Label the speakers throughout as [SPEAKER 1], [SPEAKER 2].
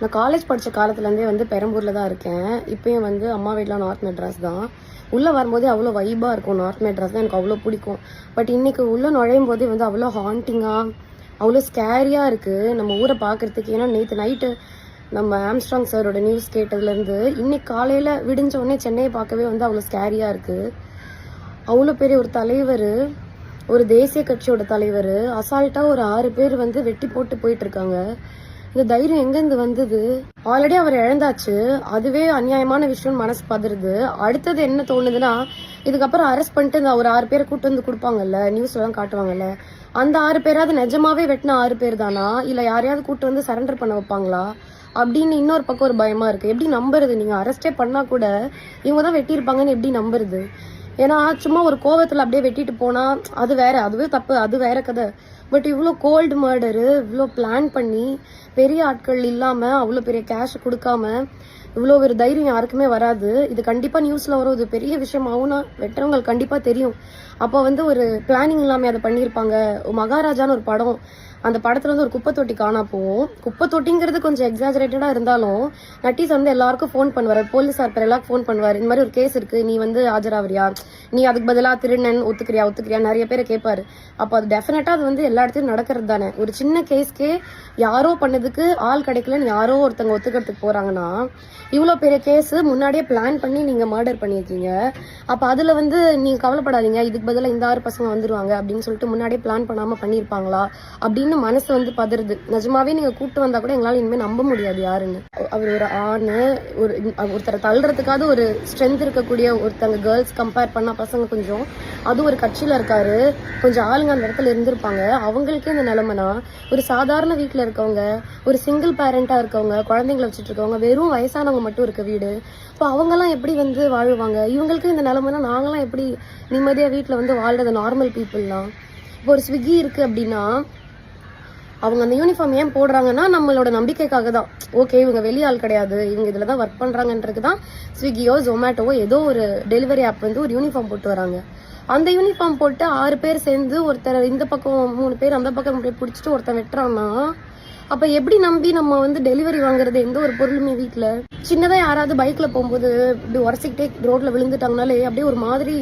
[SPEAKER 1] நான் காலேஜ் படித்த காலத்துலேருந்தே வந்து பெரம்பூரில் தான் இருக்கேன். இப்பயும் வந்து அம்மா வீட்டில் நார்த் மெட்ராஸ் தான். உள்ளே வரும்போதே அவ்வளோ வைபாக இருக்கும். நார்த் மெட்ராஸ் தான் எனக்கு அவ்வளோ பிடிக்கும். பட் இன்னைக்கு உள்ளே நுழையும் போதே வந்து அவ்வளோ ஹாண்டிங்காக அவ்வளோ ஸ்கேரியாக இருக்குது நம்ம ஊரை பார்க்குறதுக்கு. ஏன்னா நேற்று நைட்டு நம்ம ஆம்ஸ்ட்ராங் சாரோட நியூஸ் கேட்டதுலேருந்து இன்னைக்கு காலையில் விடிஞ்ச உடனே சென்னையை பார்க்கவே வந்து அவ்வளோ ஸ்கேரியாக இருக்குது. அவ்வளோ பெரிய ஒரு தலைவர், ஒரு தேசிய கட்சியோட தலைவர் அசால்ட்டாக ஒரு 6 பேர் வந்து வெட்டி போட்டு போயிட்டு இருக்காங்க. இந்த தைரியம் எங்கேருந்து வந்தது? ஆல்ரெடி அவர் இழந்தாச்சு, அதுவே அநியாயமான விஷயம் மனசு பதறுது. அடுத்தது என்ன தோணுதுன்னா, இதுக்கப்புறம் அரெஸ்ட் பண்ணிட்டு இந்த ஒரு 6 பேரை கூட்டு வந்து கொடுப்பாங்கல்ல, நியூஸ்லாம் காட்டுவாங்கல்ல, அந்த 6 பேராவது நிஜமாவே வெட்டின 6 பேர் தானா, இல்லை யாரையாவது கூட்டு வந்து சரண்டர் பண்ண வைப்பாங்களா அப்படின்னு இன்னொரு பக்கம் ஒரு பயமா இருக்கு. எப்படி நம்புறது? நீங்க அரெஸ்டே பண்ணா கூட இவங்க தான் வெட்டியிருப்பாங்கன்னு எப்படி நம்புறது? ஏன்னா சும்மா ஒரு கோவத்துல அப்படியே வெட்டிட்டு போனா அது வேற, அதுவே தப்பு, அது வேற கதை. பட் இவ்வளோ கோல்டு மர்டரு, இவ்வளோ பிளான் பண்ணி பெரிய ஆட்கள் இல்லாம அவ்வளோ பெரிய கேஷ் கொடுக்காம இவ்வளோ ஒரு தைரியம் யாருக்குமே வராது. இது கண்டிப்பா நியூஸ்ல வரும். இது பெரிய விஷயம் ஆகும்னா வெட்டுறவங்களுக்கு கண்டிப்பா தெரியும். அப்போ வந்து ஒரு பிளானிங் இல்லாம அதை பண்ணியிருப்பாங்க. மகாராஜான்னு ஒரு படம், அந்த படத்துல வந்து ஒரு குப்பை தொட்டி காணா போகும். குப்பை தொட்டிங்கிறது கொஞ்சம் எக்ஸாஜரேட்டடா இருந்தாலும் நட்டீஸ் வந்து எல்லாருக்கும் ஃபோன் பண்ணுவார், போலீஸார் பேர் எல்லாருக்கும் ஃபோன் பண்ணுவார். இந்த மாதிரி ஒரு கேஸ் இருக்கு, நீ வந்து ஆஜராவரியா, நீ அதுக்கு பதிலாக திருநன் ஒத்துக்கிறியா நிறைய பேரை கேட்பாரு. அப்போ அது டெஃபினட்டா அது வந்து எல்லா இடத்துலையும் நடக்கிறது தானே. ஒரு சின்ன கேஸ்க்கே யாரோ பண்ணதுக்கு ஆள் கிடைக்கலன்னு யாரோ ஒருத்தங்க ஒத்துக்கிறதுக்கு போறாங்கன்னா, இவ்வளோ பெரிய கேஸ் முன்னாடியே பிளான் பண்ணி நீங்க மர்டர் பண்ணியிருக்கீங்க. அப்போ அதுல வந்து நீங்க கவலைப்படாதீங்க, இதுக்கு பதிலாக இந்த 6 பசங்க வந்துருவாங்க அப்படின்னு சொல்லிட்டு முன்னாடியே பிளான் பண்ணாம பண்ணியிருப்பாங்களா அப்படின்னு மனசு வந்து பதறுது. நிஜமாவே நீங்க கூப்பிட்டு வந்தா கூட எங்களால இனிமே நம்ப முடியாது யாருன்னு. அவர் ஒரு ஆணு, ஒருத்தரை தள்ளுறதுக்காவது ஒரு ஸ்ட்ரென்த் இருக்கக்கூடிய ஒருத்தங்க கேர்ள்ஸ் கம்பேர் பண்ணா பசங்க கொஞ்சம், அது ஒரு கட்சியில இருக்காரு, கொஞ்சம் ஆளுங்க அந்த இடத்துல இருந்திருப்பாங்க. அவங்களுக்கே இந்த நிலைமைனா, ஒரு சாதாரண வீட்டுல இருக்கவங்க, ஒரு சிங்கிள் பேரண்டா இருக்கவங்க, குழந்தைங்களை வச்சுட்டு இருக்கவங்க, வெறும் வயசானவங்க மட்டும் இருக்க வீடு, இப்போ அவங்கெல்லாம் எப்படி வந்து வாழுவாங்க? இவங்களுக்கு இந்த நிலைமைனா நாங்களாம் எப்படி நிம்மதியா வீட்டுல வந்து வாழ்றது? நார்மல் பீப்புள்லாம் இப்போ ஒரு ஸ்விக்கி இருக்கு அப்படின்னா அவங்க அந்த யூனிஃபார்ம் ஏன் போடுறாங்கன்னா நம்மளோட நம்பிக்கைக்காக தான். ஓகே, இவங்க வெளியாள் கிடையாது, இவங்க இதுல தான் ஒர்க் பண்றாங்கன்றது தான் ஸ்விக்கியோ ஜொமேட்டோவோ ஏதோ ஒரு டெலிவரி ஆப் வந்து ஒரு யூனிஃபார்ம் போட்டு வராங்க. அந்த யூனிஃபார்ம் போட்டு 6 பேர் சேர்ந்து ஒருத்தர் இந்த பக்கம் 3 பேர் அந்த பக்கம் பிடிச்சிட்டு ஒருத்தன் வெட்டுறான்னா, அப்ப எப்படி நம்பி நம்ம வந்து டெலிவரி வாங்குறது? எந்த ஒரு பொருளுமே வீட்டுல சின்னதா யாராவது பைக்ல போகும்போது இப்படி உரசிக்கிட்டே ரோட்ல விழுந்துட்டாங்கனாலே அப்படியே ஒரு மாதிரி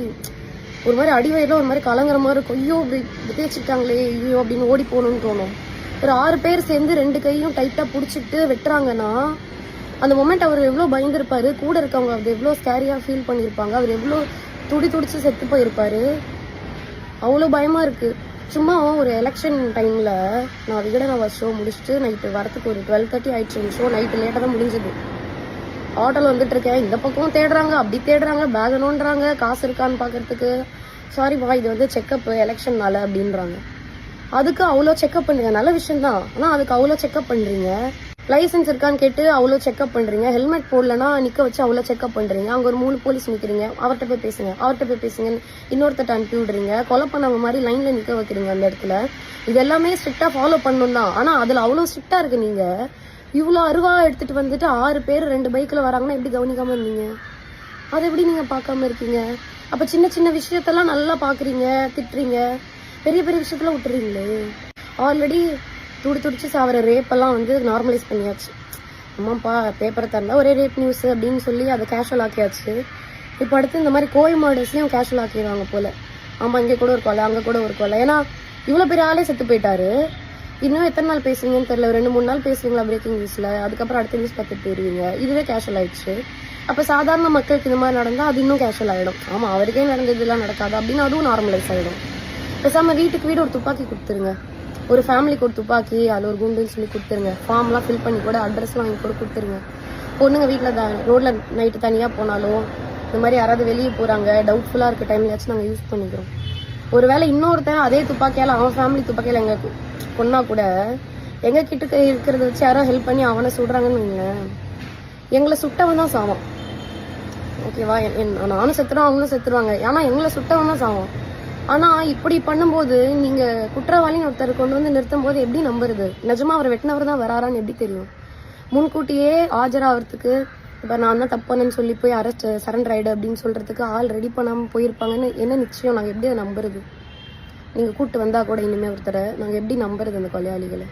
[SPEAKER 1] அடி வயிறுல ஒரு மாதிரி கலங்குற மாதிரி இருக்கும். ஐயோ இப்படி தேய்ச்சிட்டாங்களே ஐயோ அப்படின்னு ஓடி போகணும்னு தோணும். ஒரு 6 பேர் சேர்ந்து 2 கையும் டைட்டா புடிச்சிட்டு வெட்டுறாங்கன்னா அந்த மொமெண்ட் அவர் எவ்வளவு பயந்துருப்பாரு, கூட இருக்கவங்க அது எவ்வளவு ஸ்கேரியா ஃபீல் பண்ணிருப்பாங்க, அவர் எவ்வளவு துடிச்சு செத்து போயிருப்பாரு. அவ்வளவு பயமா இருக்கு. சும்மா ஒரு எலெக்ஷன் டைம்ல நான் விகடனவா ஷோ முடிச்சுட்டு நைட்டு வரத்துக்கு ஒரு 12:30 ஆயிடுச்சு. ஷோ நைட்டு லேட்டா தான் முடிஞ்சது. ஆட்டோல வந்துட்டு இருக்கேன், இந்த பக்கம் தேடுறாங்க, அப்படி தேடுறாங்க, பேக் நோண்டுறாங்க, காசு இருக்கான்னு பாக்குறதுக்கு. சாரிப்பா, இது வந்து செக்அப் எலெக்ஷன்னால அப்படின்றாங்க. அதுக்கு அவ்வளோ செக்அப் பண்ணுங்க, நல்ல விஷயம் தான். ஆனா அதுக்கு அவ்வளோ செக்அப் பண்றீங்க. லைசன்ஸ் இருக்கான்னு கேட்டு அவ்வளோ செக்அப் பண்றீங்க. ஹெல்மெட் போடலன்னா நிக்க வச்சு அவ்வளோ செக்அப் பண்றீங்க. அங்க ஒரு 3 போலீஸ் நிக்கிறீங்க, அவர்கிட்ட போய் பேசுங்க இன்னொருத்தட்ட அனுப்பி விடுறீங்க. கொலை பண்ணவங்க மாதிரி லைன்ல நிக்க வைக்கிறீங்க அந்த இடத்துல. இது எல்லாமே ஸ்ட்ரிக்டா ஃபாலோ பண்ணணும் தான். ஆனா அதுல அவ்வளோ ஸ்ட்ரிக்டா இருக்கு. நீங்க இவ்வளோ அருவா எடுத்துட்டு வந்துட்டு 6 பேர் 2 பைக்ல வராங்கன்னா எப்படி கவனிக்காம இருந்தீங்க? அதை எப்படி நீங்க பார்க்காம இருக்கீங்க? அப்ப சின்ன விஷயத்தெல்லாம் நல்லா பாக்குறீங்க, திட்டுறீங்க, பெரிய விஷயத்துல விட்டுறீங்களே. ஆல்ரெடி துடிச்சு சாவர ரேப்பெல்லாம் வந்து நார்மலைஸ் பண்ணியாச்சு. அம்மாப்பா பேப்பரை தந்தா ஒரே ரேப் நியூஸ் அப்படின்னு சொல்லி அதை கேஷுவல் ஆக்கியாச்சு. இப்போ அடுத்து இந்த மாதிரி கோல் மர்டர்ஸ்லையும் கேஷுவல் ஆக்கிடுவாங்க போல. ஆமா, இங்கே கூட ஒரு கொலை, அங்கே கூட ஒரு கொலை. ஏன்னா இவ்வளோ பெரிய ஆளே செத்து போயிட்டாரு. இன்னும் எத்தனை நாள் பேசுவீங்கன்னு தெரியல. 2-3 நாள் பேசுவீங்களா பிரேக்கிங் நியூஸ்ல, அதுக்கப்புறம் அடுத்த நியூஸ் பார்த்துட்டு போயிருவீங்க. இதுவே கேஷுவல் ஆயிடுச்சு. அப்போ சாதாரண மக்களுக்கு இந்த மாதிரி நடந்தால் அது இன்னும் கேஷுவல் ஆகிடும். ஆமாம், அவருக்கே நடந்ததுலாம் நடக்காது அப்படின்னு அதுவும் நார்மலைஸ் ஆகிடும். பேசாம வீட்டுக்கு வீடு ஒரு துப்பாக்கி கொடுத்துருங்க, ஒரு ஃபேமிலிக்கு ஒரு துப்பாக்கி, அதில் ஒரு குண்டுன்னு சொல்லி கொடுத்துருங்க. ஃபார்ம்லாம் ஃபில் பண்ணி கூட அட்ரஸ்லாம் வாங்கி கூட கொடுத்துருங்க. பொண்ணுங்க வீட்டில் ரோட்ல நைட்டு தனியாக போனாலும் இந்த மாதிரி யாராவது வெளியே போகிறாங்க டவுட்ஃபுல்லாக இருக்க டைம்லயாச்சும் நாங்கள் யூஸ் பண்ணிக்கிறோம். ஒருவேளை இன்னொருத்தன் அதே துப்பாக்கியால் அவன் ஃபேமிலி துப்பாக்கியால் எங்க கொன்னா கூட எங்க கிட்ட இருக்கிறத வச்சு யாரோ ஹெல்ப் பண்ணி அவனை சுடுறாங்கன்னு வைங்களேன், எங்களை சுட்டவன் தான் சாவான். ஓகேவா? நானும் செத்துருவோம், அவங்களும் செத்துருவாங்க. ஆனா எங்களை சுட்டவன் தான் சாவான். ஆனா இப்படி பண்ணும்போது நீங்க குற்றவாளின்னு ஒருத்தர் கொண்டு வந்து நிறுத்தும் போது எப்படி நம்புறது? நிஜமா அவர் வெட்டினவர் தான் வராரான்னு எப்படி தெரியும்? முன்கூட்டியே ஆஜராகிறதுக்கு இப்ப நான் தான் தப்பானு சொல்லி போய் அரெஸ்ட் சரண்டர் ஆயிடு அப்படின்னு சொல்றதுக்கு ஆள் ரெடி பண்ணாம போயிருப்பாங்கன்னு என்ன நிச்சயம்? நாங்க எப்படி அதை நம்புறது? நீங்க கூட்டு வந்தா கூட இனிமே ஒருத்தரை நாங்க எப்படி நம்புறது? அந்த கொலையாளிகளை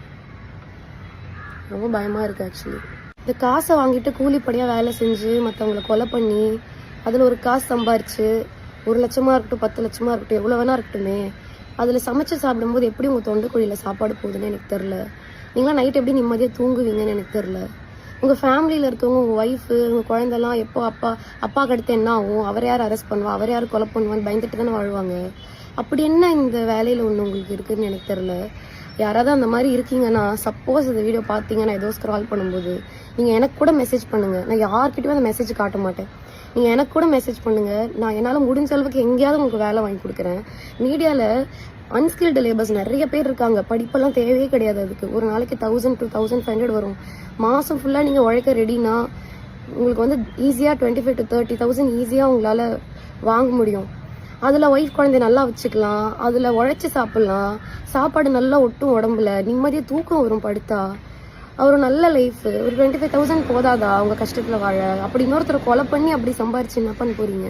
[SPEAKER 1] ரொம்ப பயமா இருக்கு ஆக்சுவலி. இந்த காசை வாங்கிட்டு கூலிப்படியாக வேலை செஞ்சு மற்றவங்களை கொலை பண்ணி அதில் ஒரு காசு சம்பாரிச்சு 1 லட்சமாக இருக்கட்டும் 10 லட்சமாக இருக்கட்டும் எவ்வளோ வேணா இருக்கட்டுமே, அதில் சமைச்சு சாப்பிடும்போது எப்படி உங்கள் தொண்டைக்குழியில் சாப்பாடு போகுதுன்னு எனக்கு தெரில. நீங்களாம் நைட் எப்படி நிம்மதியாக தூங்குவீங்கன்னு எனக்கு தெரில. உங்கள் ஃபேமிலியில் இருக்கவங்க, உங்கள் ஒய்ஃபு, உங்கள் குழந்தெல்லாம் எப்போ அப்பாவுக்கு அடுத்து என்ன ஆகும், அவர் யார் அரெஸ்ட் பண்ணுவா, அவர் யார் கொலை பண்ணுவான்னு பயந்துட்டு தானே வாழ்வாங்க. அப்படி என்ன இந்த வேலையில் ஒன்று உங்களுக்கு இருக்குதுன்னு எனக்கு தெரில. யாராவது அந்த மாதிரி இருக்கீங்கன்னா, சப்போஸ் இந்த வீடியோ பார்த்தீங்கன்னா ஏதோ ஸ்க்ரால் பண்ணும்போது நீங்கள் எனக்கு கூட மெசேஜ் பண்ணுங்கள். நான் யார்கிட்டயும் அந்த மெசேஜ் காட்ட மாட்டேன். நீங்கள் எனக்கு கூட மெசேஜ் பண்ணுங்கள். நான் என்னால் முடிஞ்ச அளவுக்கு எங்கேயாவது உங்களுக்கு வேலை வாங்கி கொடுக்குறேன். மீடியாவில் அன்ஸ்கில்டு லேபர்ஸ் நிறைய பேர் இருக்காங்க. படிப்பெல்லாம் தேவையே கிடையாது. அதுக்கு ஒரு நாளைக்கு 1000 to 1500 வரும். மாதம் ஃபுல்லாக நீங்கள் உழைக்க ரெடினா உங்களுக்கு வந்து ஈஸியாக 25 to 30,000 ஈஸியாக உங்களால் வாங்க முடியும். அதில் ஒய்ஃப் குழந்தைய நல்லா வச்சுக்கலாம், அதில் உழைச்சி சாப்பிட்லாம், சாப்பாடு நல்லா ஒட்டும், உடம்புல நிம்மதியாக தூக்கம் வரும் படுத்தா. ஒரு நல்ல லைஃப். ஒரு 25,000 போதாதா அவங்க கஷ்டத்தில் வாழ? அப்படி இன்னொருத்தரை கொலை பண்ணி அப்படி சம்பாரிச்சு என்ன பண்ண போறீங்க?